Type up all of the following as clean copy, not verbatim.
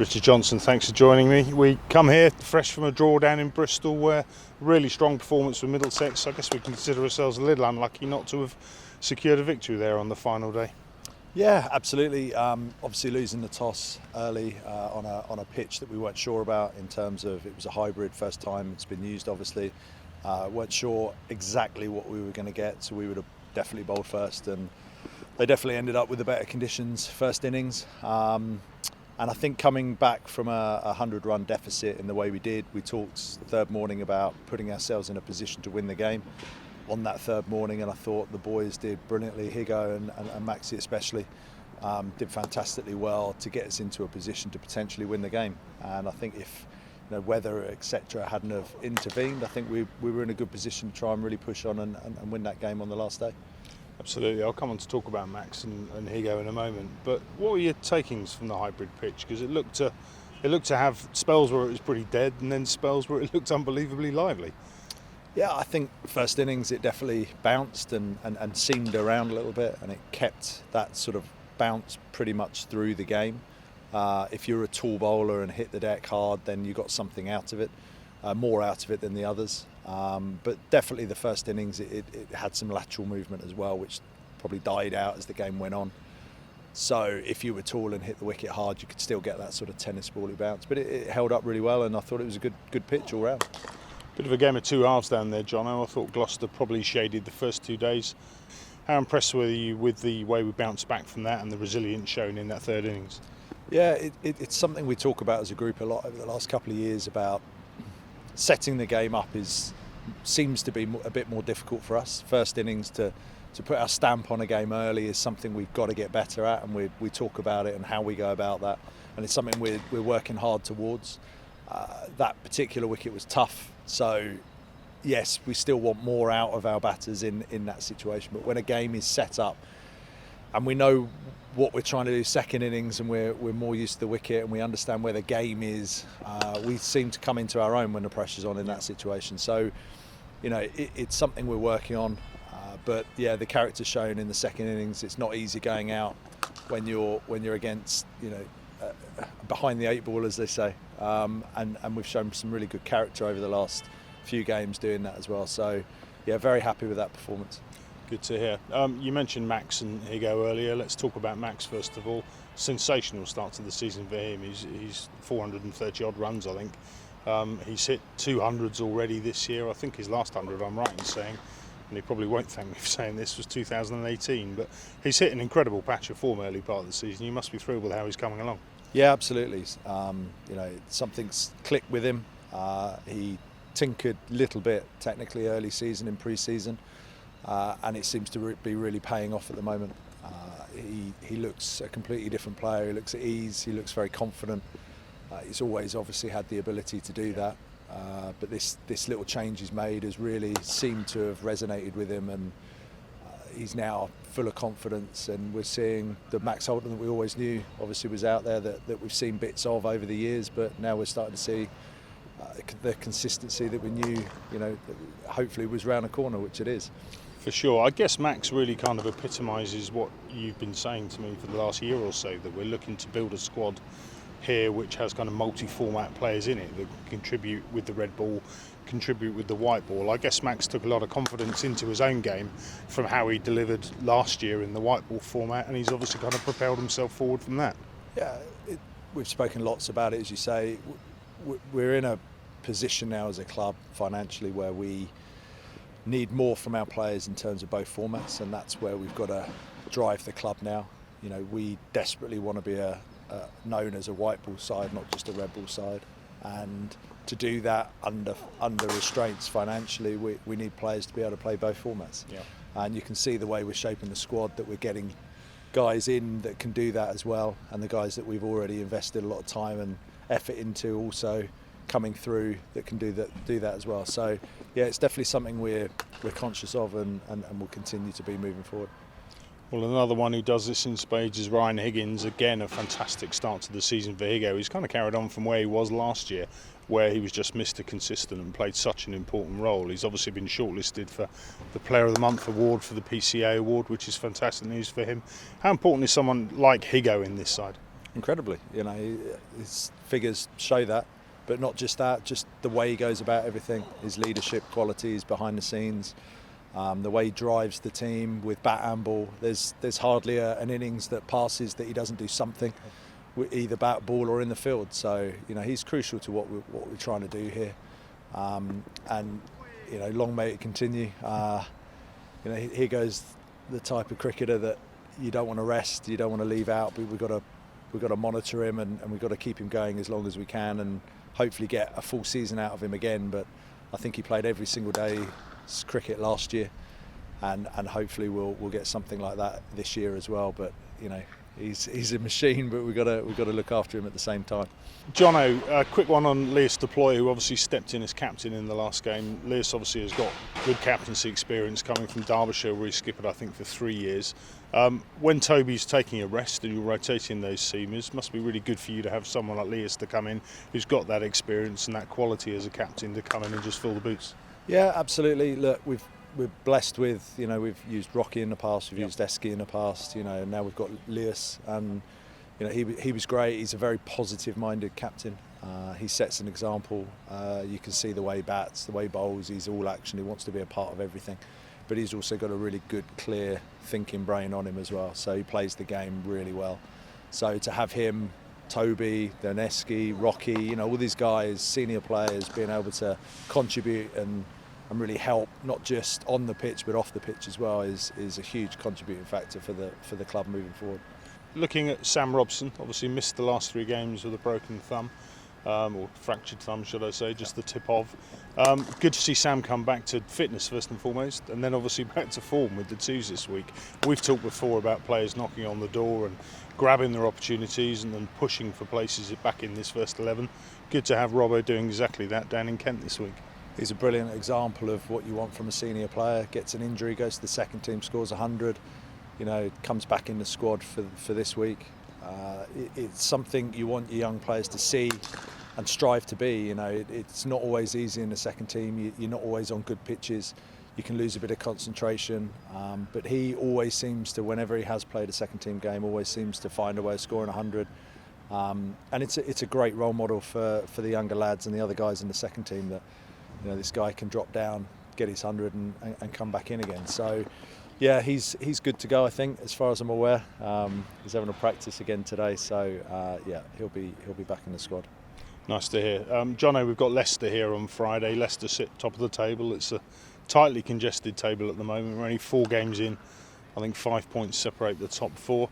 Richard Johnson, thanks for joining me. We come here fresh from a draw down in Bristol where really strong performance for Middlesex. I guess we consider ourselves a little unlucky not to have secured a victory there on the final day. Yeah, absolutely. Obviously losing the toss early on a pitch that we weren't sure about in terms of it was a hybrid, first time it's been used obviously. Weren't sure exactly what we were going to get, so we would have definitely bowled first, and they definitely ended up with the better conditions first innings. And I think coming back from a 100-run deficit in the way we did, we talked third morning about putting ourselves in a position to win the game on that third morning, and I thought the boys did brilliantly. Higo and Maxi especially did fantastically well to get us into a position to potentially win the game. And I think if weather, etc., hadn't have intervened, I think we were in a good position to try and really push on and win that game on the last day. Absolutely. I'll come on to talk about Max and Higo in a moment. But what were your takings from the hybrid pitch? Because it looked to have spells where it was pretty dead, and then spells where it looked unbelievably lively. Yeah, I think first innings it definitely bounced and seamed around a little bit, and it kept that sort of bounce pretty much through the game. If you're a tall bowler and hit the deck hard, then you got something out of it, more out of it than the others. But definitely the first innings it had some lateral movement as well, which probably died out as the game went on. So if you were tall and hit the wicket hard, you could still get that sort of tennis bally bounce. But it held up really well, and I thought it was a good pitch all round. Bit of a game of two halves down there, John. I thought Gloucester probably shaded the first 2 days. How impressed were you with the way we bounced back from that and the resilience shown in that third innings? Yeah, it's something we talk about as a group a lot over the last couple of years about setting the game up seems to be a bit more difficult for us. First innings to put our stamp on a game early is something we've got to get better at, and we talk about it and how we go about that, and it's something we're working hard towards. That particular wicket was tough, so yes, we still want more out of our batters in that situation, but when a game is set up and we know what we're trying to do second innings, and we're more used to the wicket and we understand where the game is, we seem to come into our own when the pressure's on in that situation. So it's something we're working on, but yeah, the character shown in the second innings, it's not easy going out when you're against behind the eight ball, as they say, and we've shown some really good character over the last few games doing that as well. So yeah, very happy with that performance. Good to hear. You mentioned Max and Higo earlier. Let's talk about Max first of all. Sensational start to the season for him. He's 430 odd runs, I think. He's hit 200s already this year. I think his last 100, I'm right in saying, and he probably won't thank me for saying this, was 2018. But he's hit an incredible patch of form early part of the season. You must be thrilled with how he's coming along. Yeah, absolutely. Something's clicked with him. He tinkered a little bit technically early season in pre-season. And it seems to be really paying off at the moment. He looks a completely different player. He looks at ease. He looks very confident. He's always obviously had the ability to do that. But this little change he's made has really seemed to have resonated with him, and he's now full of confidence. And we're seeing the Max Holton that we always knew obviously was out there, that we've seen bits of over the years, but now we're starting to see the consistency that we knew, hopefully was round the corner, which it is. For sure. I guess Max really kind of epitomises what you've been saying to me for the last year or so, that we're looking to build a squad here which has kind of multi-format players in it that can contribute with the red ball, contribute with the white ball. I guess Max took a lot of confidence into his own game from how he delivered last year in the white ball format, and he's obviously kind of propelled himself forward from that. Yeah, we've spoken lots about it, as you say. We're in a position now as a club financially where we need more from our players in terms of both formats, and that's where we've got to drive the club now. We desperately want to be known as a white ball side, not just a red ball side, and to do that under restraints financially, we need players to be able to play both formats. Yeah. And you can see the way we're shaping the squad, that we're getting guys in that can do that as well, and the guys that we've already invested a lot of time and effort into also coming through that can do that as well. So yeah, it's definitely something we're conscious of and will continue to be moving forward. Well, another one who does this in spades is Ryan Higgins. Again, a fantastic start to the season for Higo. He's kind of carried on from where he was last year, where he was just Mr. Consistent and played such an important role. He's obviously been shortlisted for the Player of the Month award for the PCA award, which is fantastic news for him. How important is someone like Higo in this side? Incredibly, his figures show that, but not just that, just the way he goes about everything, his leadership qualities behind the scenes, the way he drives the team with bat and ball. There's hardly an innings that passes that he doesn't do something, either bat, ball, or in the field. So he's crucial to what we're trying to do here, and long may it continue. Here goes the type of cricketer that you don't want to rest, you don't want to leave out, but we've got to monitor him and we've got to keep him going as long as we can and hopefully get a full season out of him again. But I think he played every single day's cricket last year, and hopefully we'll get something like that this year as well. But he's a machine, but we've got to look after him at the same time. Jono, a quick one on Leicestershire, who obviously stepped in as captain in the last game. Leicestershire obviously has got good captaincy experience coming from Derbyshire, where he skippered I think for 3 years. When Toby's taking a rest and you're rotating those seamers, must be really good for you to have someone like Leicestershire to come in who's got that experience and that quality as a captain to come in and just fill the boots. Yeah, absolutely. Look, we're blessed with, we've used Rocky in the past, we've used Esky in the past, and now we've got Lewis, and he was great. He's a very positive-minded captain. He sets an example. You can see the way he bats, the way he bowls. He's all action. He wants to be a part of everything, but he's also got a really good, clear thinking brain on him as well. So he plays the game really well. So to have him, Toby, then Esky, Rocky, all these guys, senior players, being able to contribute and really help, not just on the pitch but off the pitch as well, is a huge contributing factor for the club moving forward. Looking at Sam Robson, obviously missed the last 3 games with a broken thumb, or fractured thumb should I say, just the tip of. Good to see Sam come back to fitness first and foremost, and then obviously back to form with the 2s this week. We've talked before about players knocking on the door and grabbing their opportunities and then pushing for places back in this first 11. Good to have Robbo doing exactly that down in Kent this week. He's a brilliant example of what you want from a senior player. Gets an injury, goes to the second team, scores 100, comes back in the squad for this week. It's something you want your young players to see and strive to be. It's not always easy in the second team. You're not always on good pitches. You can lose a bit of concentration, but he always seems to, whenever he has played a second team game, always seems to find a way of scoring 100. And it's a great role model for the younger lads and the other guys in the second team that this guy can drop down, get his 100 and come back in again. So yeah, he's good to go, I think, as far as I'm aware. He's having a practice again today, so yeah, he'll be back in the squad. Nice to hear. Jono, we've got Leicester here on Friday. Leicester sit top of the table. It's a tightly congested table at the moment. We're only 4 games in. I think 5 points separate the top 4.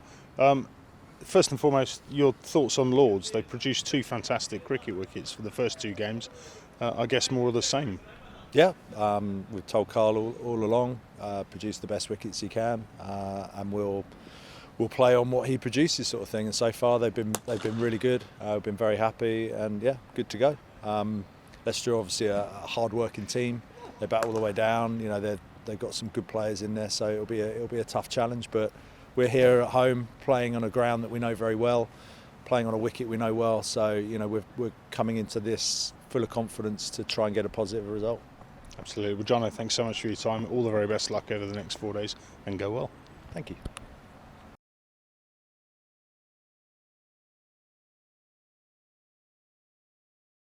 First and foremost, your thoughts on Lords. They produced 2 fantastic cricket wickets for the first 2 games. I guess more of the same. Yeah, we've told Carl all along, produce the best wickets he can, and we'll play on what he produces, sort of thing. And so far they've been really good. We've been very happy, and yeah, good to go. Leicester obviously a hard-working team. They bat all the way down. They've got some good players in there, so it'll be a tough challenge. But we're here at home, playing on a ground that we know very well, playing on a wicket we know well. So we're coming into this full of confidence to try and get a positive result. Absolutely. Well, Jono, thanks so much for your time. All the very best luck over the next 4 days, and go well. Thank you.